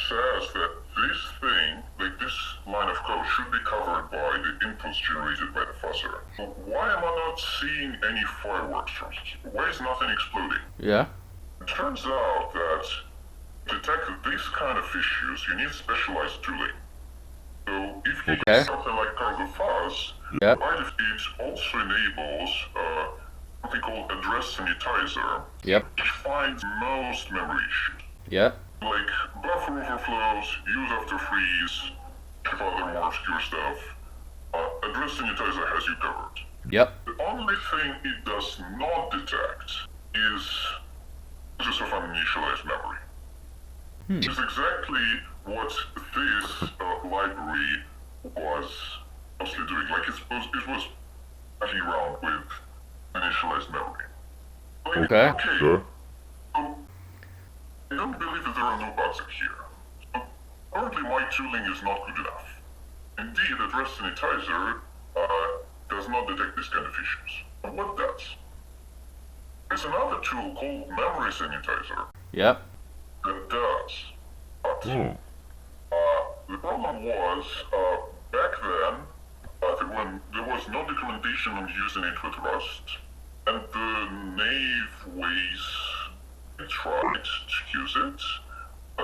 says that this thing, like this line of code, should be covered by the inputs generated by the fuzzer. So why am I not seeing any fireworks from this? Why is nothing exploding? Yeah. It turns out that to detect these kind of issues, you need specialized tooling. So if you Okay. use something like hongfuzz, Yeah. it also enables something called address sanitizer, Yep. which finds most memory issues. Yeah. Like buffer overflows, use after freeze, if other more obscure stuff. Address sanitizer has you covered. Yep. The only thing it does not detect is uses of uninitialized memory. Which is exactly what this library was mostly doing. Like it was playing around with initialized memory. Like, Okay. Sure. So I don't believe that there are no bugs in here. So currently my tooling is not good enough. Indeed, address sanitizer does not detect these kind of issues. But what does? There's another tool called memory sanitizer Yep. that does. But Oh. the problem was, back then, there was no documentation on using it with Rust, and the naive ways I tried to use it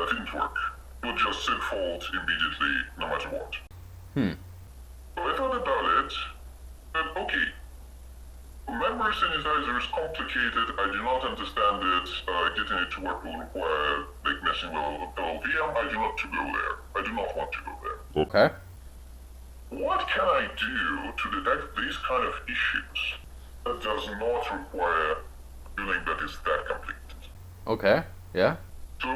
didn't work. It would just say fault immediately, no matter what. So I thought about it, and okay, memory sanitizer is complicated, I do not understand it, getting it to work will require like messing with LLVM, I do not want to go there. Okay. What can I do to detect these kind of issues that does not require tooling that is that completed? Okay. Yeah. So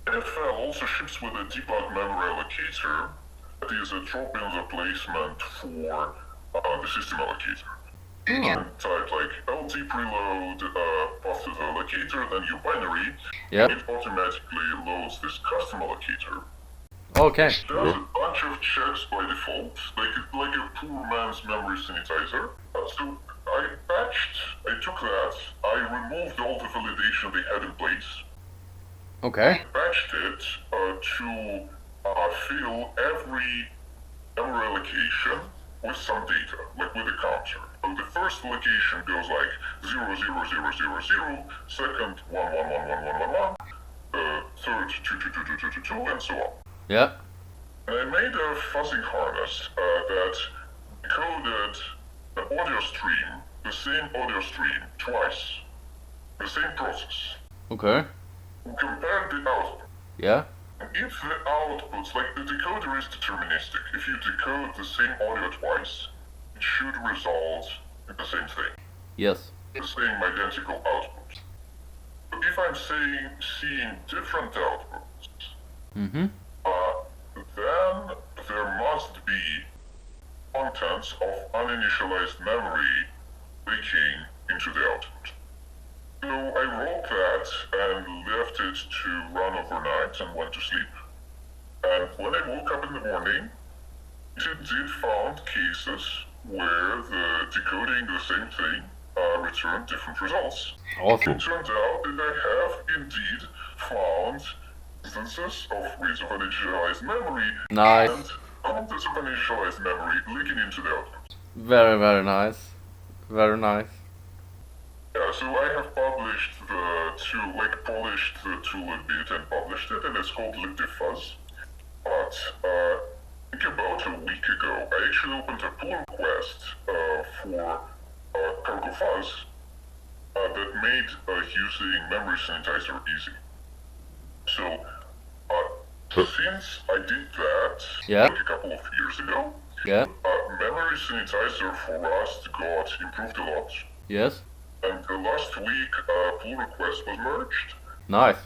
NFL also ships with a debug memory allocator that is a drop-in replacement for the system allocator. and type like lt preload path to the allocator, then your binary, Yep. it automatically loads this custom allocator. Okay. It does a bunch of checks by default, like a poor man's memory sanitizer. So I took that, I removed all the validation they had in place, Okay. patched it to fill every memory allocation with some data, like with a counter. So the first allocation goes like 0, 0, 0, 0, 0, second 1, 1, 1, 1, 1, 1, 1, third 2, 2, 2, 2, 2, 2, 2, and so on. Yeah. And I made a fuzzing harness that decoded the audio stream, the same audio stream, twice. The same process. Okay. Compared the output. Yeah. If the outputs, like the decoder is deterministic, if you decode the same audio twice, it should result in the same thing. Yes. The same identical output. But if I'm seeing different outputs, Mm-hmm. then there must be contents of uninitialized memory leaking into the output. So I wrote that and left it to run overnight and went to sleep. And when I woke up in the morning, it did found cases where the decoding the same thing returned different results. Awesome. It turned out that I have indeed found instances of reads of uninitialized memory Nice. and contents of uninitialized memory leaking into the output. Very, very nice. Very nice. Yeah, so I have published the tool, like polished the tool a bit and published it, and it's called libdfuzz. But I think about a week ago, I actually opened a pull request for cargo fuzz that made using memory sanitizer easy. So since I did that Yeah. like a couple of years ago, Yeah. memory sanitizer for Rust got improved a lot. Yes. And last week, pull request was merged. Nice.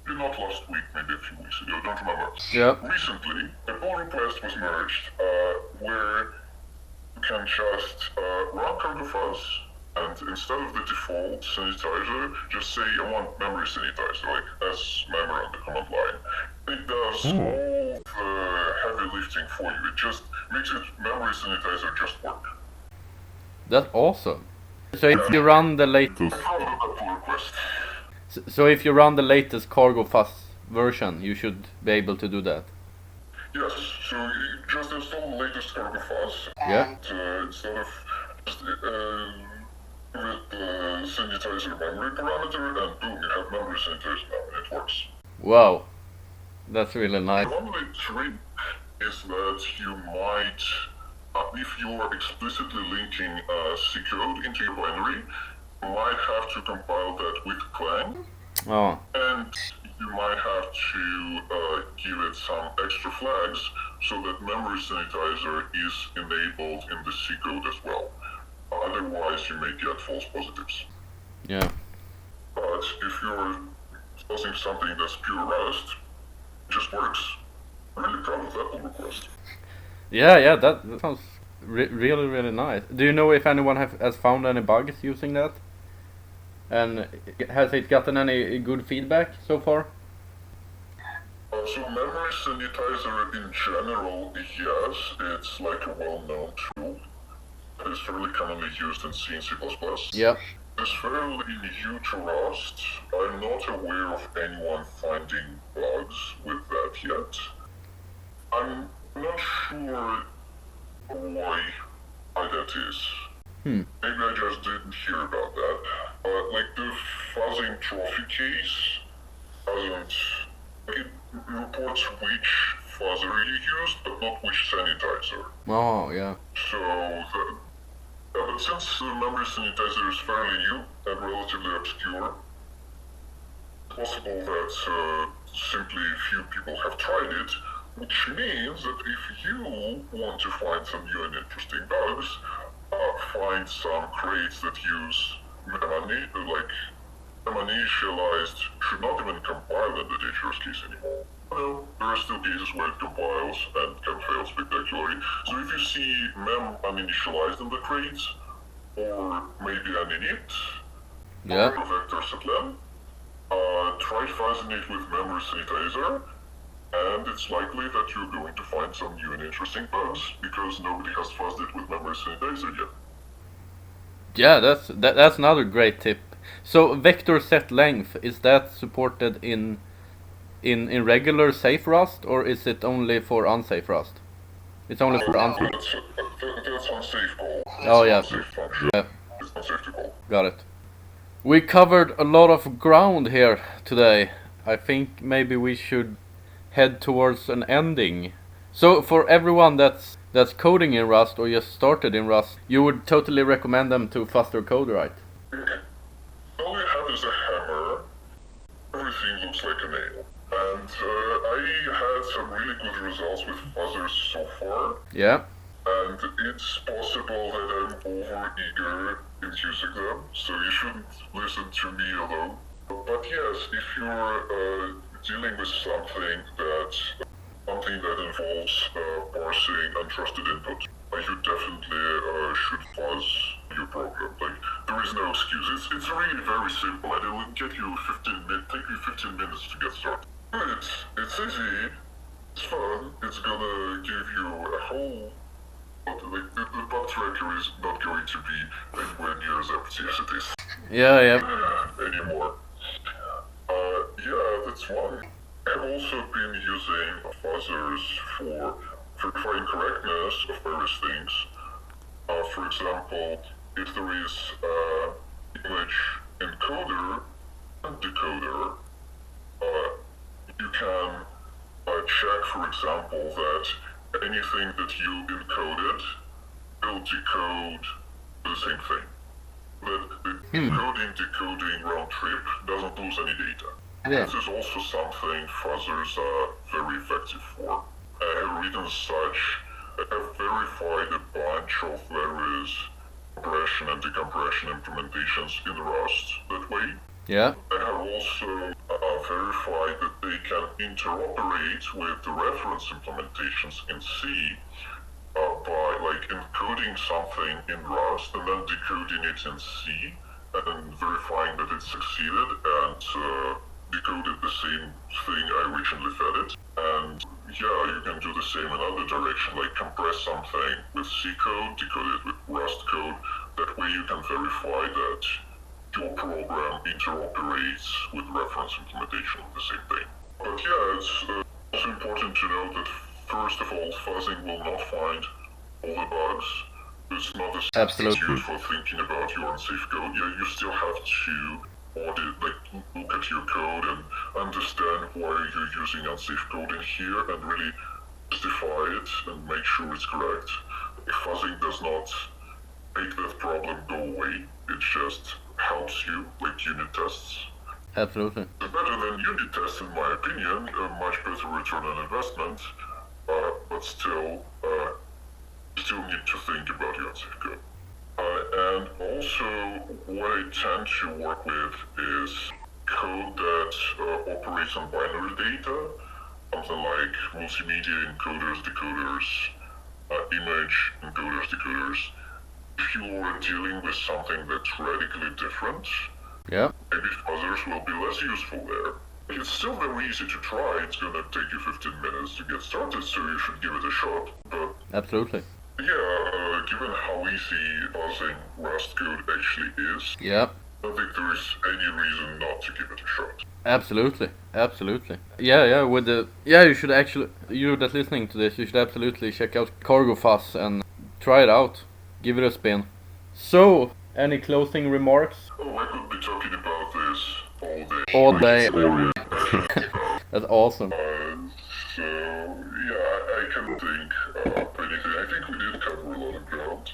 Not last week, maybe a few weeks ago, don't remember. Yeah. Recently, a pull request was merged where you can just run cargo fuzz and instead of the default sanitizer, just say I want memory sanitizer, like as memory on the command line. It does all the heavy lifting for you. It just makes it memory sanitizer just work. That's awesome. So if you run the latest, I'm proud of that pull request. so if you run the latest cargo fuzz version, you should be able to do that. Yes, so you just install the latest cargo fuzz. Yeah. And instead of just with the sanitizer memory parameter, and boom, you have memory sanitizer now, and it works. Wow. That's really nice. The only trick is that you might, if you are explicitly linking C code into your binary, you might have to compile that with Clang, Oh. and you might have to give it some extra flags so that memory sanitizer is enabled in the C code as well. Otherwise, you may get false positives. Yeah. But if you're using something that's pure Rust, it just works. I'm really proud of that pull request. Yeah, yeah, that sounds really, really nice. Do you know if anyone has found any bugs using that? And has it gotten any good feedback so far? So memory sanitizer in general, yes, it's like a well-known tool. It's fairly commonly used in C and C++. Yep. It's fairly new to Rust. I'm not aware of anyone finding bugs with that yet. I'm not sure why that is. Maybe I just didn't hear about that. Like the fuzzing trophy case doesn't... It reports which fuzzer you used, but not which sanitizer. Oh, yeah. So, but since memory sanitizer is fairly new and relatively obscure, it's possible that simply few people have tried it, which means that if you want to find some new and interesting bugs, find some crates that use uninitialized should not even compile in the dangerous case anymore. No, there are still cases where it compiles and can fail spectacularly. So if you see mem uninitialized in the crates, or maybe an init, Yeah. or a vector set len. Try fuzzing it with memory sanitizer, and it's likely that you're going to find some new and interesting bugs because nobody has fuzzed it with memory sanitizer yet. Yeah, that's another great tip. So vector set length, is that supported in regular safe Rust, or is it only for unsafe Rust? It's only for unsafe. That's unsafe call. Oh yeah. Unsafe function. Yeah, It's unsafe to call. got it. We covered a lot of ground here today. I think maybe we should head towards an ending. So for everyone that's coding in Rust or just started in Rust, you would totally recommend them to fuzz their code, right? Okay. All you have is a hammer. Everything looks like a nail. And I had some really good results with fuzzers so far. Yeah. And it's possible that I'm over-eager in using them, so you shouldn't listen to me alone. But yes, if you're dealing with something that involves parsing untrusted input, you definitely should fuzz your program. Like, there is no excuse. It's really very simple, and it will take you 15 minutes to get started. It's easy, it's fun, it's gonna give you a whole. Like, the bug tracker is not going to be anywhere near as empty as it is Yeah. anymore. Yeah, that's one. I've also been using fuzzers for verifying correctness of various things. For example, if there is image encoder and decoder, you can check, for example, that anything that you encoded will decode the same thing. That the decoding round trip doesn't lose any data. Yeah. This is also something fuzzers are very effective for. I have written such, I have verified a bunch of various compression and decompression implementations in Rust that way. Yeah. I have also verified that they can interoperate with the reference implementations in C by like encoding something in Rust and then decoding it in C and verifying that it succeeded and decoded the same thing I originally fed it. And yeah, you can do the same in other direction, like compress something with C code, decode it with Rust code. That way you can verify that your program interoperates with reference implementation of the same thing. But yeah, it's also important to note that first of all, fuzzing will not find all the bugs. It's not a substitute for thinking about your unsafe code. Yeah, you still have to audit, like look at your code and understand why you're using unsafe code in here and really justify it and make sure it's correct. If fuzzing does not make that problem go away, it just helps you, like unit tests. Absolutely. It's better than unit tests in my opinion, a much better return on investment, but still, you still need to think about your unsafe code. And also, what I tend to work with is code that operates on binary data, something like multimedia encoders, decoders, image encoders, decoders. If you are dealing with something that's radically different, Yeah. maybe fuzzers will be less useful there. It's still very easy to try. It's gonna take you 15 minutes to get started, so you should give it a shot. But Absolutely. yeah, given how easy fuzzing Rust code actually is, Yeah. I don't think there is any reason not to give it a shot. Absolutely. Yeah. With the you should actually, you that's listening to this, you should absolutely check out Cargo Fuzz and try it out. Give it a spin. So, any closing remarks? Oh, I could be talking about this all day. All day. Passionate about. That's awesome. So yeah, I can think of anything. I think we did cover a lot of ground.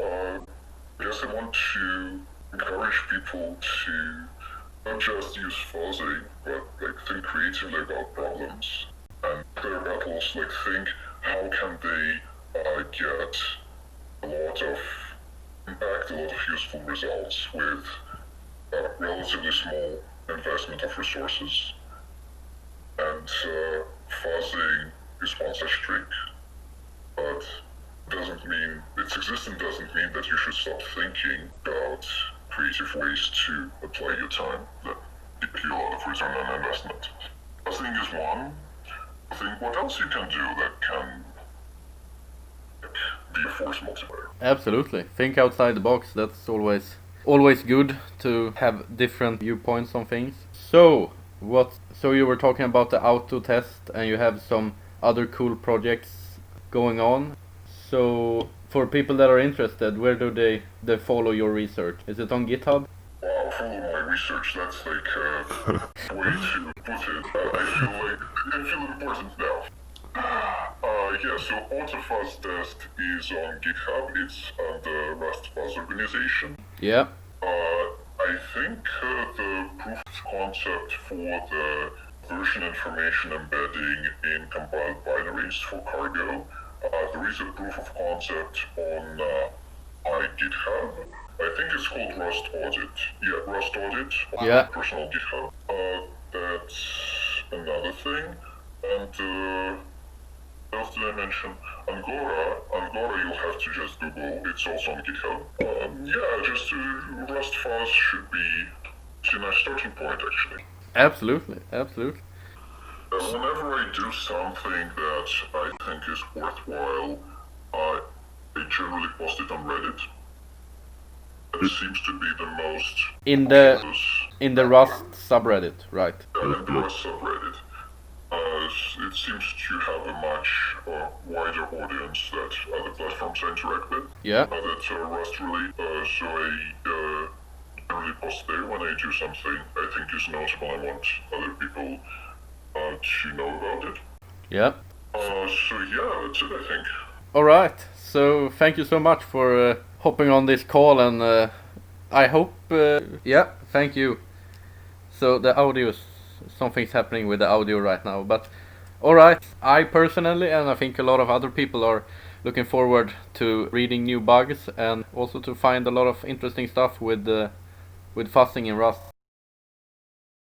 I guess I want to encourage people to not just use fuzzing, but like think creatively about problems and their battles. Like think how can they get a lot of impact, a lot of useful results with relatively small investment of resources. And fuzzing is one such trick, but it doesn't mean it's its existence doesn't mean that you should stop thinking about creative ways to apply your time that give you a lot of return on investment. Fuzzing is one. I think what else you can do that can be a force multiplier. Absolutely. Think outside the box. That's always good to have different viewpoints on things. So you were talking about the auto test, and you have some other cool projects going on. So for people that are interested, where do they follow your research? Is it on GitHub? Wow, follow my research, that's like a way to put it. I feel important now. Yeah, so autofuzz test is on GitHub. It's the Rust Fuzz organization. Yeah. I think the proof of concept for the version information embedding in compiled binaries for cargo, there is a proof of concept on my GitHub. I think it's called Rust Audit. Yeah, Rust Audit on my personal GitHub. That's another thing. And what else did I mention? Angola, you'll have to just Google. It's also on GitHub. Yeah, just Rust Fuzz should be a nice starting point, actually. Absolutely. Whenever I do something that I think is worthwhile, I generally post it on Reddit. It seems to be the most in the Rust subreddit, right? Yeah, in the Rust subreddit. It seems to have a much wider audience that other platforms I interact with. Yeah. That's Rust related. So I generally post there when I do something I think is notable. I want other people to know about it. Yeah. So yeah, that's it, I think. All right. So thank you so much for hopping on this call, and I hope. Yeah. Thank you. So the audio, something's happening with the audio right now, but all right. I personally, and I think a lot of other people, are looking forward to reading new bugs and also to find a lot of interesting stuff with fuzzing in Rust.